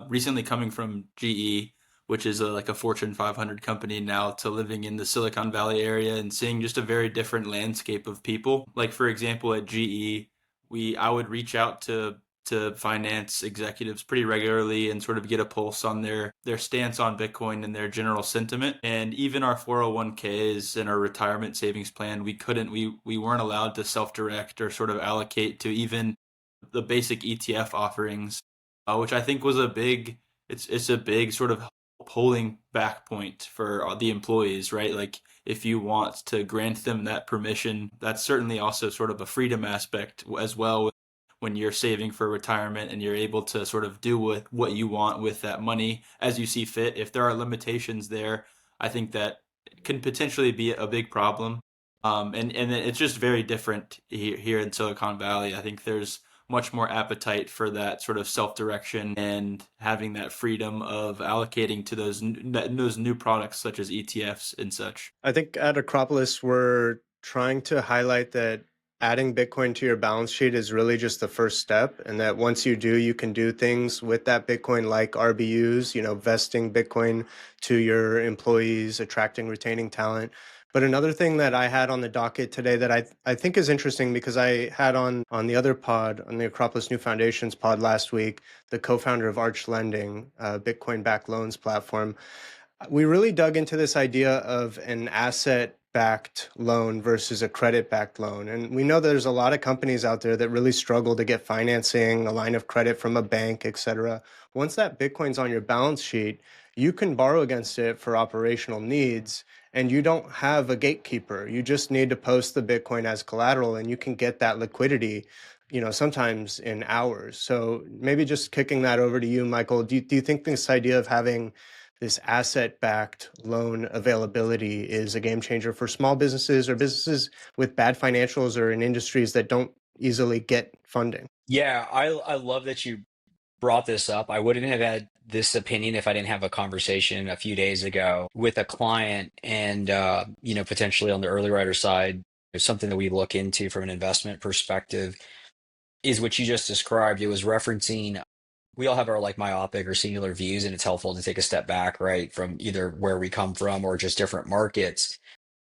Recently coming from GE, which is like a Fortune 500 company now, to living in the Silicon Valley area and seeing just a very different landscape of people. Like, for example, at GE, I would reach out to finance executives pretty regularly and sort of get a pulse on their stance on Bitcoin and their general sentiment. And even our 401ks and our retirement savings plan, we weren't allowed to self-direct or sort of allocate to even the basic ETF offerings, which I think was a big it's a big sort of holding back point for the employees, right? Like if you want to grant them that permission, that's certainly also sort of a freedom aspect as well when you're saving for retirement and you're able to sort of do with what you want with that money as you see fit. If there are limitations there, I think that can potentially be a big problem. And it's just very different here in Silicon Valley. I think there's much more appetite for that sort of self-direction and having that freedom of allocating to those new products such as ETFs and such. I think at Acropolis, we're trying to highlight that adding Bitcoin to your balance sheet is really just the first step. And that once you do, you can do things with that Bitcoin like RBUs, vesting Bitcoin to your employees, attracting, retaining talent. But another thing that I had on the docket today that I think is interesting because I had on the other pod, on the Acropolis New Foundations pod last week, the co-founder of Arch Lending, Bitcoin-backed loans platform. We really dug into this idea of an asset-backed loan versus a credit-backed loan. And we know there's a lot of companies out there that really struggle to get financing, a line of credit from a bank, et cetera. Once that Bitcoin's on your balance sheet, you can borrow against it for operational needs, and you don't have a gatekeeper. You just need to post the Bitcoin as collateral, and you can get that liquidity, sometimes in hours. So maybe just kicking that over to you, Michael. Do you think this idea of having this asset-backed loan availability is a game changer for small businesses or businesses with bad financials or in industries that don't easily get funding? Yeah, I love that you brought this up. I wouldn't have had this opinion if I didn't have a conversation a few days ago with a client and, potentially on the early rider side, something that we look into from an investment perspective is what you just described. It was referencing, we all have our like myopic or singular views, and it's helpful to take a step back, right, from either where we come from or just different markets.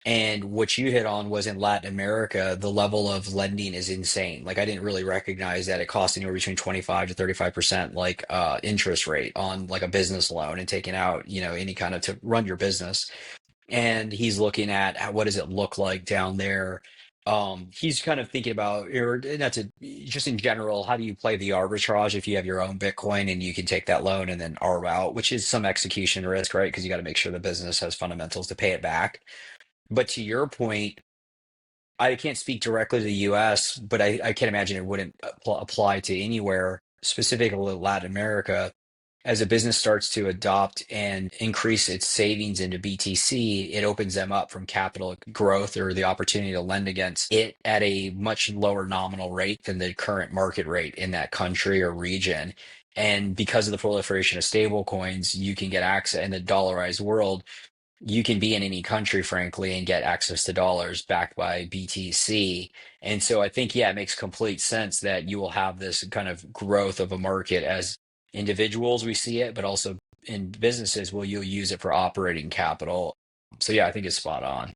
And what you hit on was in Latin America, the level of lending is insane. Like I didn't really recognize that it costs anywhere between 25 to 35% like interest rate on like a business loan and taking out, any kind of to run your business. And he's looking at what does it look like down there. He's kind of thinking about, or that's just in general, how do you play the arbitrage if you have your own Bitcoin and you can take that loan and then arb out, which is some execution risk, right? Because you got to make sure the business has fundamentals to pay it back. But to your point, I can't speak directly to the US, but I can't imagine it wouldn't apply to anywhere, specifically Latin America. As a business starts to adopt and increase its savings into BTC, it opens them up from capital growth or the opportunity to lend against it at a much lower nominal rate than the current market rate in that country or region. And because of the proliferation of stable coins, you can get access in the dollarized world. You can be in any country, frankly, and get access to dollars backed by BTC. And so I think, yeah, it makes complete sense that you will have this kind of growth of a market as individuals we see it, but also in businesses will you'll use it for operating capital. So yeah, I think it's spot on.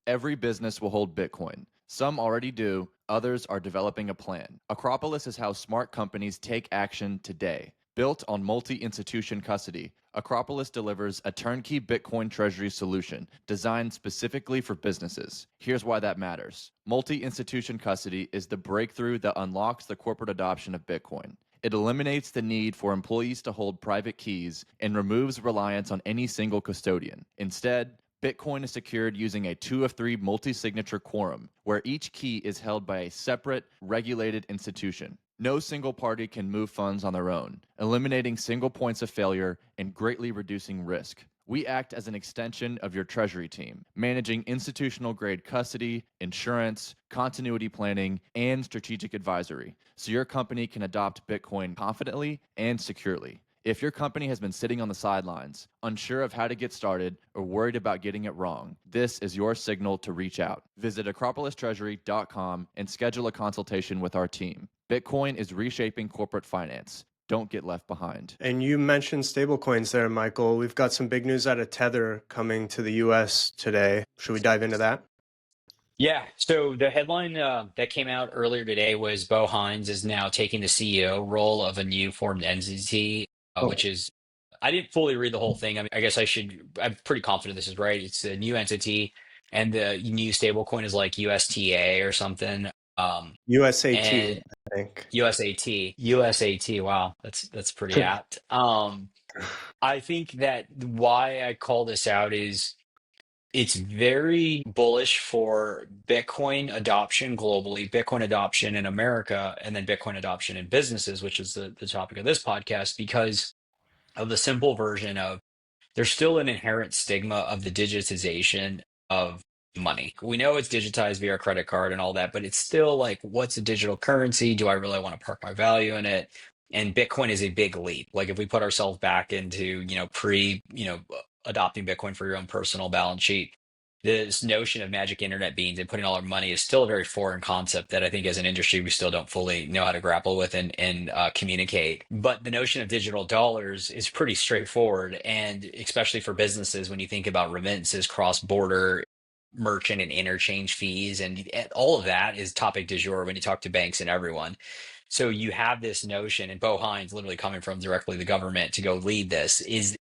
Every business will hold Bitcoin. Some already do, others are developing a plan. Acropolis is how smart companies take action today. Built on multi-institution custody, Acropolis delivers a turnkey Bitcoin treasury solution designed specifically for businesses. Here's why that matters. Multi-institution custody is the breakthrough that unlocks the corporate adoption of Bitcoin. It eliminates the need for employees to hold private keys and removes reliance on any single custodian. Instead, Bitcoin is secured using a 2 of 3 multi-signature quorum, where each key is held by a separate, regulated institution. No single party can move funds on their own, eliminating single points of failure and greatly reducing risk. We act as an extension of your treasury team, managing institutional-grade custody, insurance, continuity planning, and strategic advisory, so your company can adopt Bitcoin confidently and securely. If your company has been sitting on the sidelines, unsure of how to get started, or worried about getting it wrong, this is your signal to reach out. Visit acropolistreasury.com and schedule a consultation with our team. Bitcoin is reshaping corporate finance. Don't get left behind. And you mentioned stablecoins there, Michael. We've got some big news out of Tether coming to the US today. Should we dive into that? Yeah. So the headline that came out earlier today was Bo Hines is now taking the CEO role of a new formed entity, which is, I didn't fully read the whole thing. I mean, I guess I'm pretty confident this is right. It's a new entity and the new stablecoin is like USTA or something. USAT, And I think. USAT. Wow, that's pretty apt. I think that why I call this out is it's very bullish for Bitcoin adoption globally, Bitcoin adoption in America, and then Bitcoin adoption in businesses, which is the topic of this podcast, because of the simple version of there's still an inherent stigma of the digitization of money. We know it's digitized via a credit card and all that, but it's still like, what's a digital currency? Do I really want to park my value in it? And Bitcoin is a big leap. Like if we put ourselves back into, adopting Bitcoin for your own personal balance sheet, this notion of magic internet beans and putting all our money is still a very foreign concept that I think as an industry we still don't fully know how to grapple with and communicate. But the notion of digital dollars is pretty straightforward, and especially for businesses, when you think about remittances, cross-border merchant and interchange fees, and all of that is topic du jour when you talk to banks and everyone. So you have this notion, and Bo Hines, literally coming from directly the government to go lead this, is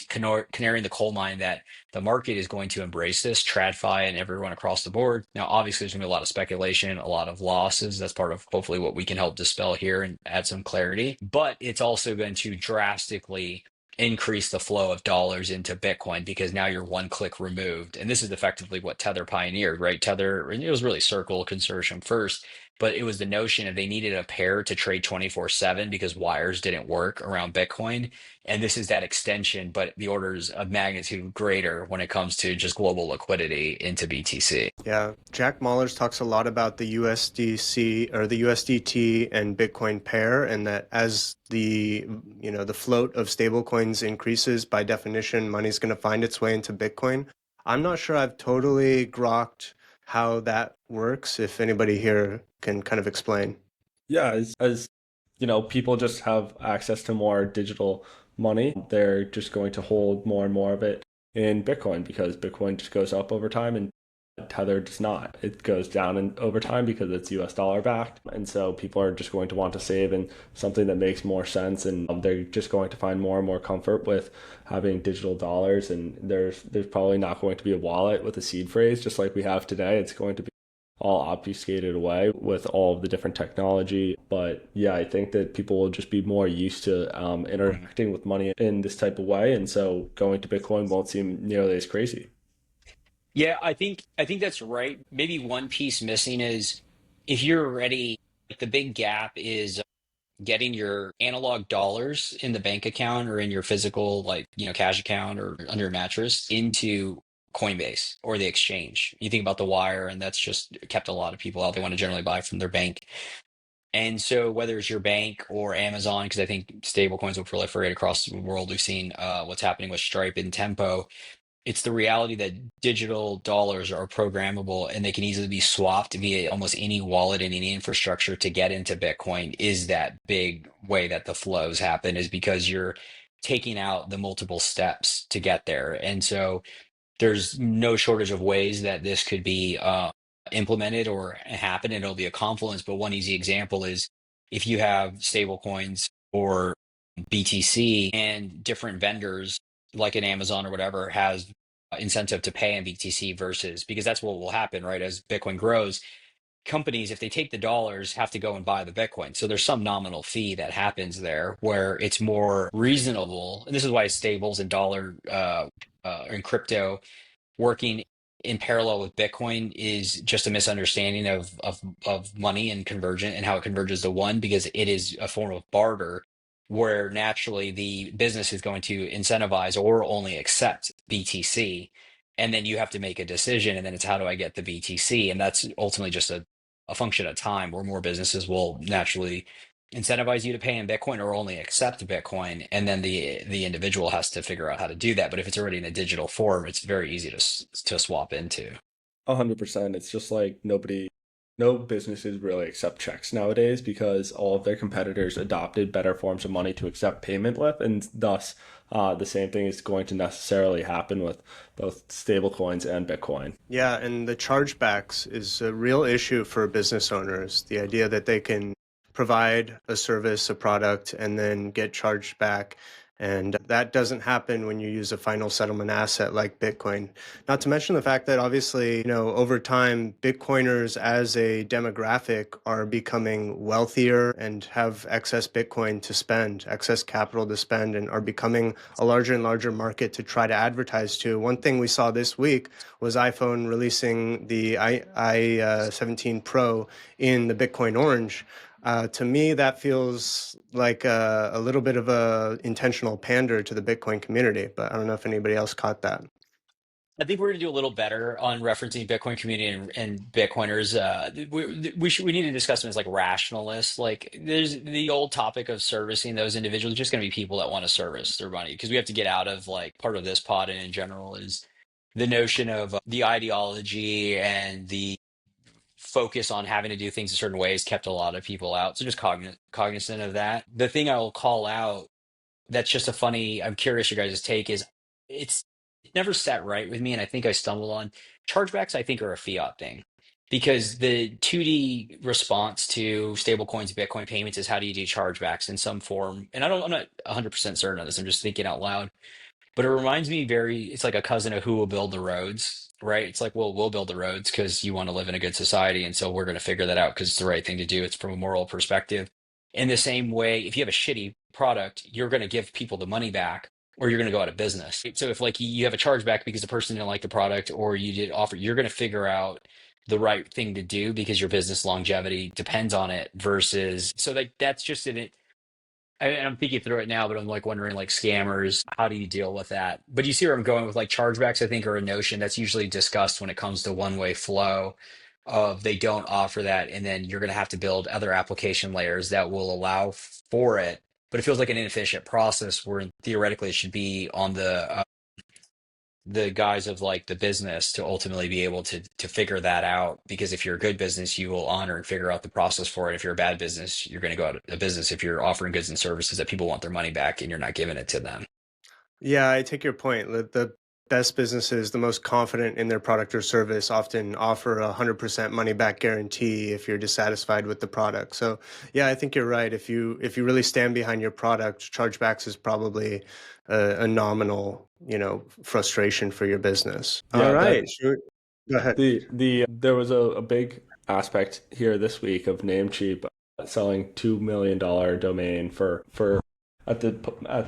canary in the coal mine that the market is going to embrace this, TradFi and everyone across the board. Now, obviously, there's going to be a lot of speculation, a lot of losses. That's part of hopefully what we can help dispel here and add some clarity. But it's also going to drastically increase the flow of dollars into Bitcoin because now you're one click removed. And this is effectively what Tether pioneered, right? Tether, and it was really Circle Consortium first, but it was the notion of they needed a pair to trade 24/7 because wires didn't work around Bitcoin. And this is that extension, but the orders of magnitude greater when it comes to just global liquidity into BTC. Yeah, Jack Mallers talks a lot about the USDC or the USDT and Bitcoin pair, and that as the float of stablecoins increases, by definition, money's going to find its way into Bitcoin. I'm not sure I've totally grokked how that works. If anybody here can kind of explain. Yeah, as people just have access to more digital money, they're just going to hold more and more of it in Bitcoin because Bitcoin just goes up over time and Tether does not. It goes down over time because it's US dollar backed. And so people are just going to want to save in something that makes more sense. And they're just going to find more and more comfort with having digital dollars. And there's probably not going to be a wallet with a seed phrase just like we have today. It's going to be all obfuscated away with all of the different technology. But yeah, I think that people will just be more used to interacting with money in this type of way. And so going to Bitcoin won't seem nearly as crazy. Yeah, I think that's right. Maybe one piece missing is if you're ready, the big gap is getting your analog dollars in the bank account or in your physical, cash account or under your mattress into Coinbase or the exchange. You think about the wire, and that's just kept a lot of people out. They want to generally buy from their bank. And so whether it's your bank or Amazon, because I think stablecoins will proliferate across the world. We've seen what's happening with Stripe and Tempo. It's the reality that digital dollars are programmable and they can easily be swapped via almost any wallet and any infrastructure to get into Bitcoin. Is that big way that the flows happen is because you're taking out the multiple steps to get there. And so there's no shortage of ways that this could be implemented or happen, and it'll be a confluence. But one easy example is if you have stable coins or BTC and different vendors like an Amazon or whatever has incentive to pay in BTC versus, because that's what will happen, right? As Bitcoin grows, companies, if they take the dollars, have to go and buy the Bitcoin. So there's some nominal fee that happens there where it's more reasonable. And this is why stables and dollar and crypto working in parallel with Bitcoin is just a misunderstanding of money and convergent and how it converges to one, because it is a form of barter where naturally the business is going to incentivize or only accept BTC. And then you have to make a decision. And then it's how do I get the BTC? And that's ultimately just a function of time where more businesses will naturally incentivize you to pay in Bitcoin or only accept Bitcoin. And then the individual has to figure out how to do that. But if it's already in a digital form, it's very easy to swap into. 100%. It's just like no businesses really accept checks nowadays because all of their competitors adopted better forms of money to accept payment with, and thus the same thing is going to necessarily happen with both stablecoins and Bitcoin. Yeah, and the chargebacks is a real issue for business owners. The idea that they can provide a service, a product, and then get charged back. And that doesn't happen when you use a final settlement asset like Bitcoin. Not to mention the fact that obviously, over time, Bitcoiners as a demographic are becoming wealthier and have excess Bitcoin to spend, excess capital to spend, and are becoming a larger and larger market to try to advertise to. One thing we saw this week was iPhone releasing the i17 Pro in the Bitcoin Orange. To me, that feels like a little bit of a intentional pander to the Bitcoin community, but I don't know if anybody else caught that. I think we're going to do a little better on referencing Bitcoin community and Bitcoiners. We need to discuss them as like rationalists. Like there's the old topic of servicing those individuals, just going to be people that want to service their money because we have to get out of like part of this pod and in general is the notion of the ideology and the focus on having to do things a certain ways kept a lot of people out. So just cognizant of that. The thing I will call out that's just a funny, I'm curious your guys' take is it's it never sat right with me. And I think I stumbled on chargebacks, I think are a fiat thing because the 2D response to stablecoins, Bitcoin payments is how do you do chargebacks in some form? And I'm not 100% certain of this. I'm just thinking out loud. But it reminds me it's like a cousin of who will build the roads, right? It's like, well, we'll build the roads because you want to live in a good society. And so we're going to figure that out because it's the right thing to do. It's from a moral perspective. In the same way, if you have a shitty product, you're going to give people the money back or you're going to go out of business. So if like you have a chargeback because the person didn't like the product or you did offer, you're going to figure out the right thing to do because your business longevity depends on it versus, so like that's just an I'm thinking through it now, but I'm like wondering like scammers, how do you deal with that? But you see where I'm going with like chargebacks, I think are a notion that's usually discussed when it comes to one-way flow of they don't offer that. And then you're going to have to build other application layers that will allow for it. But it feels like an inefficient process where theoretically it should be on the guise of like the business to ultimately be able to figure that out because if you're a good business you will honor and figure out the process for it. If you're a bad business you're going to go out of business if you're offering goods and services that people want their money back and you're not giving it to them. Yeah, I take your point. The best businesses, the most confident in their product or service, often offer 100% money back guarantee if you're dissatisfied with the product. So, yeah, I think you're right. If you really stand behind your product, chargebacks is probably a nominal, frustration for your business. Yeah, All right, sure. Go ahead. There was a big aspect here this week of Namecheap selling $2 million domain for at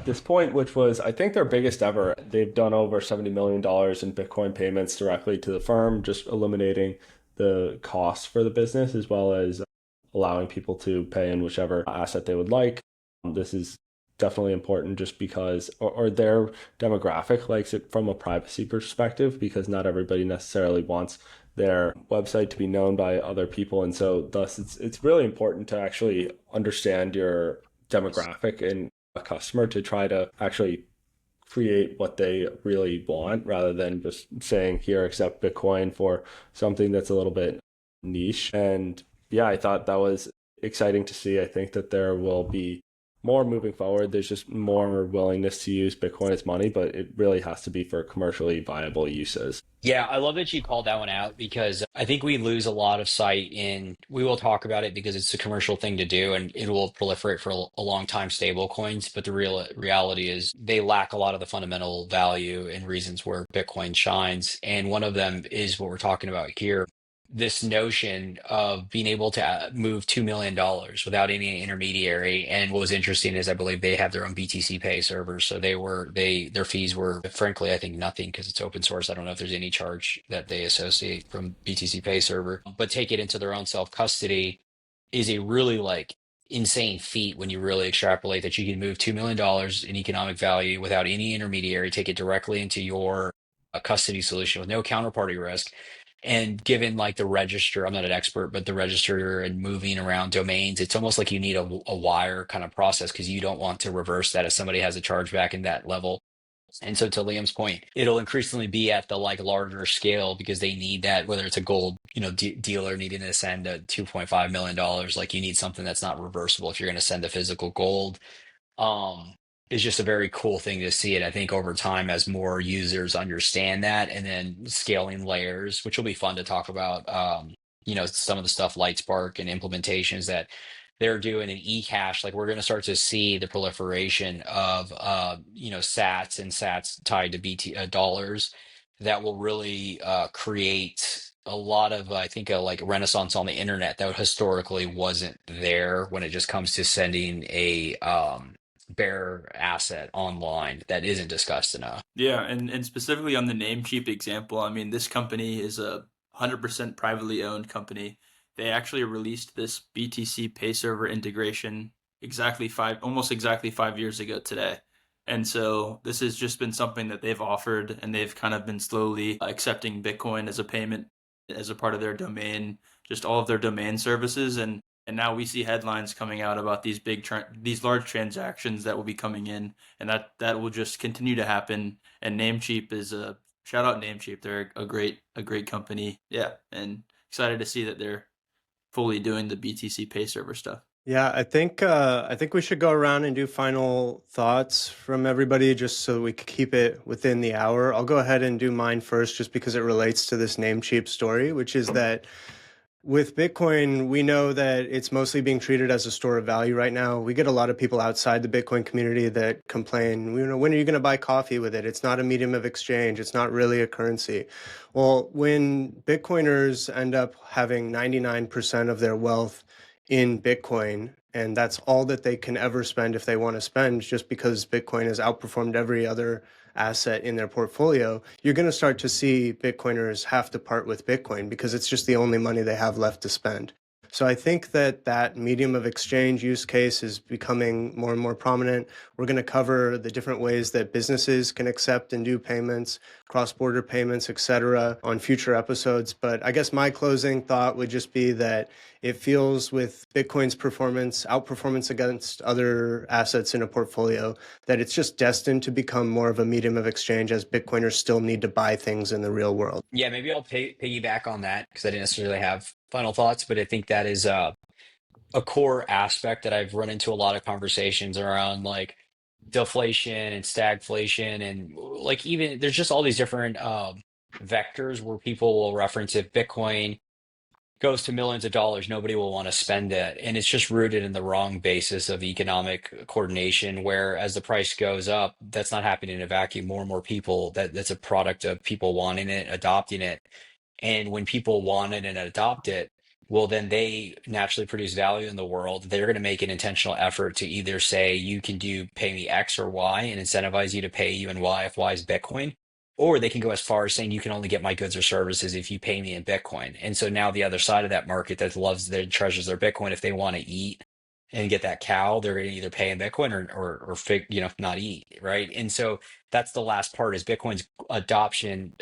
this point, which was I think their biggest ever. They've done over $70 million in Bitcoin payments directly to the firm, just eliminating the costs for the business as well as allowing people to pay in whichever asset they would like. This is definitely important just because or their demographic likes it from a privacy perspective because not everybody necessarily wants their website to be known by other people, and so thus it's really important to actually understand your demographic and a customer to try to actually create what they really want rather than just saying here accept Bitcoin for something that's a little bit niche. And yeah, I thought that was exciting to see. I think that there will be more moving forward. There's just more willingness to use Bitcoin as money, but it really has to be for commercially viable uses. Yeah, I love that you called that one out because I think we lose a lot of sight in, we will talk about it because it's a commercial thing to do and it will proliferate for a long time, stable coins. But the reality is they lack a lot of the fundamental value and reasons where Bitcoin shines. And one of them is what we're talking about here. This notion of being able to move $2 million without any intermediary. And what was interesting is I believe they have their own BTCPay servers. So their fees were frankly, I think nothing because it's open source. I don't know if there's any charge that they associate from BTCPay server, but take it into their own self custody is a really like insane feat when you really extrapolate that you can move $2 million in economic value without any intermediary, take it directly into your custody solution with no counterparty risk. And given like the register, I'm not an expert, but the register and moving around domains, it's almost like you need a wire kind of process because you don't want to reverse that if somebody has a chargeback in that level. And so to Liam's point, it'll increasingly be at the like larger scale because they need that, whether it's a gold, dealer needing to send a $2.5 million, like you need something that's not reversible if you're going to send a physical gold. Is just a very cool thing to see it. I think over time, as more users understand that, and then scaling layers, which will be fun to talk about. Some of the stuff Lightspark and implementations that they're doing an e-cash. Like we're going to start to see the proliferation of sats and sats tied to BT dollars that will really create a lot of, I think, a like renaissance on the internet that historically wasn't there when it just comes to sending a bearer asset online that isn't discussed enough. Yeah, and specifically on the Namecheap example, I mean, this company is a 100% privately owned company. They actually released this BTC Pay server integration almost exactly 5 years ago today. And so this has just been something that they've offered, and they've kind of been slowly accepting Bitcoin as a payment as a part of their domain, just all of their domain services. And now we see headlines coming out about these large transactions that will be coming in, and that will just continue to happen. And Namecheap is a shout out Namecheap. They're a great company. Yeah, and excited to see that they're fully doing the BTC Pay server stuff. Yeah, I think we should go around and do final thoughts from everybody just so we could keep it within the hour. I'll go ahead and do mine first just because it relates to this Namecheap story, which is that with Bitcoin, we know that it's mostly being treated as a store of value right now. We get a lot of people outside the Bitcoin community that complain, when are you going to buy coffee with it? It's not a medium of exchange. It's not really a currency. Well, when Bitcoiners end up having 99% of their wealth in Bitcoin, and that's all that they can ever spend if they want to spend, just because Bitcoin has outperformed every other asset in their portfolio, you're going to start to see Bitcoiners have to part with Bitcoin because it's just the only money they have left to spend. So I think that medium of exchange use case is becoming more and more prominent. We're going to cover the different ways that businesses can accept and do payments, cross-border payments, etc., on future episodes. But I guess my closing thought would just be that it feels with Bitcoin's outperformance against other assets in a portfolio, that it's just destined to become more of a medium of exchange as Bitcoiners still need to buy things in the real world. Yeah, maybe I'll piggyback on that because I didn't necessarily have final thoughts, but I think that is a core aspect that I've run into a lot of conversations around, like deflation and stagflation, and like even there's just all these different vectors where people will reference if Bitcoin goes to millions of dollars, nobody will want to spend it. And it's just rooted in the wrong basis of economic coordination, where as the price goes up, that's not happening in a vacuum. More and more people, that's a product of people wanting it, adopting it. And when people want it and adopt it, well, then they naturally produce value in the world. They're going to make an intentional effort to either say, you can pay me X or Y and incentivize you to pay you in Y if Y is Bitcoin. Or they can go as far as saying, you can only get my goods or services if you pay me in Bitcoin. And so now the other side of that market that treasures their Bitcoin, if they want to eat and get that cow, they're going to either pay in Bitcoin or not eat, right? And so that's the last part, is Bitcoin's adoption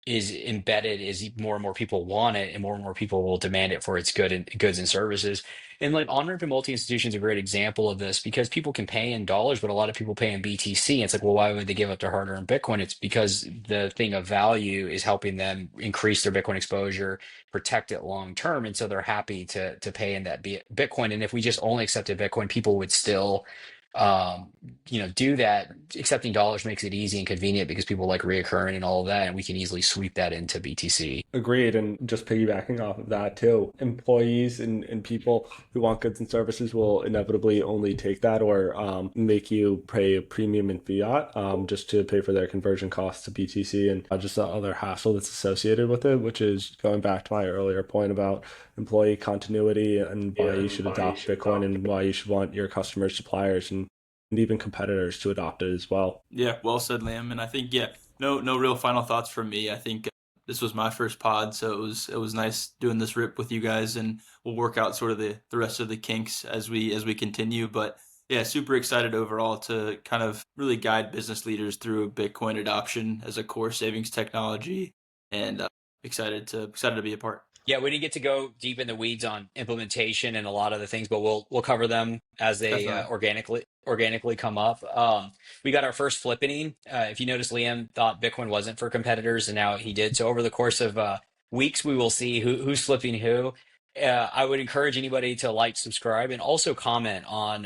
is embedded, is more and more people want it and more people will demand it for its goods and services. And like Onramp and multi-institution is a great example of this, because people can pay in dollars, but a lot of people pay in BTC. And it's like, well, why would they give up their hard-earned Bitcoin? It's because the thing of value is helping them increase their Bitcoin exposure, protect it long term. And so they're happy to pay in that Bitcoin. And if we just only accepted Bitcoin, people would still do that. Accepting dollars makes it easy and convenient because people like reoccurring and all of that, and we can easily sweep that into BTC. Agreed. And just piggybacking off of that too, employees and people who want goods and services will inevitably only take that or make you pay a premium in fiat just to pay for their conversion costs to BTC and just the other hassle that's associated with it, which is going back to my earlier point about employee continuity and why you should adopt Bitcoin and why you should want your customers, suppliers, and even competitors to adopt it as well. Yeah, well said, Liam. And I think, no real final thoughts from me. I think this was my first pod, so it was nice doing this rip with you guys, and we'll work out sort of the rest of the kinks as we continue. But yeah, super excited overall to kind of really guide business leaders through Bitcoin adoption as a core savings technology, and excited to be a part. Yeah, we didn't get to go deep in the weeds on implementation and a lot of the things, but we'll cover them as they organically come up. We got our first flippening. If you notice, Liam thought Bitcoin wasn't for competitors, and now he did. So over the course of weeks, we will see who's flipping who. I would encourage anybody to like, subscribe, and also comment on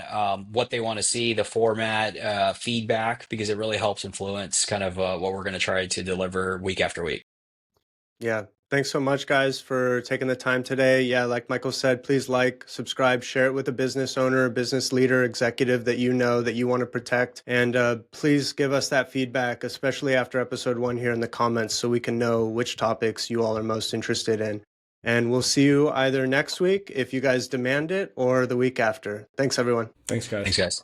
what they want to see, the format, feedback, because it really helps influence kind of what we're going to try to deliver week after week. Yeah. Thanks so much, guys, for taking the time today. Yeah, like Michael said, please like, subscribe, share it with a business owner, business leader, executive that you know that you want to protect. And please give us that feedback, especially after episode 1 here in the comments, so we can know which topics you all are most interested in. And we'll see you either next week, if you guys demand it, or the week after. Thanks, everyone. Thanks, guys. Thanks, guys.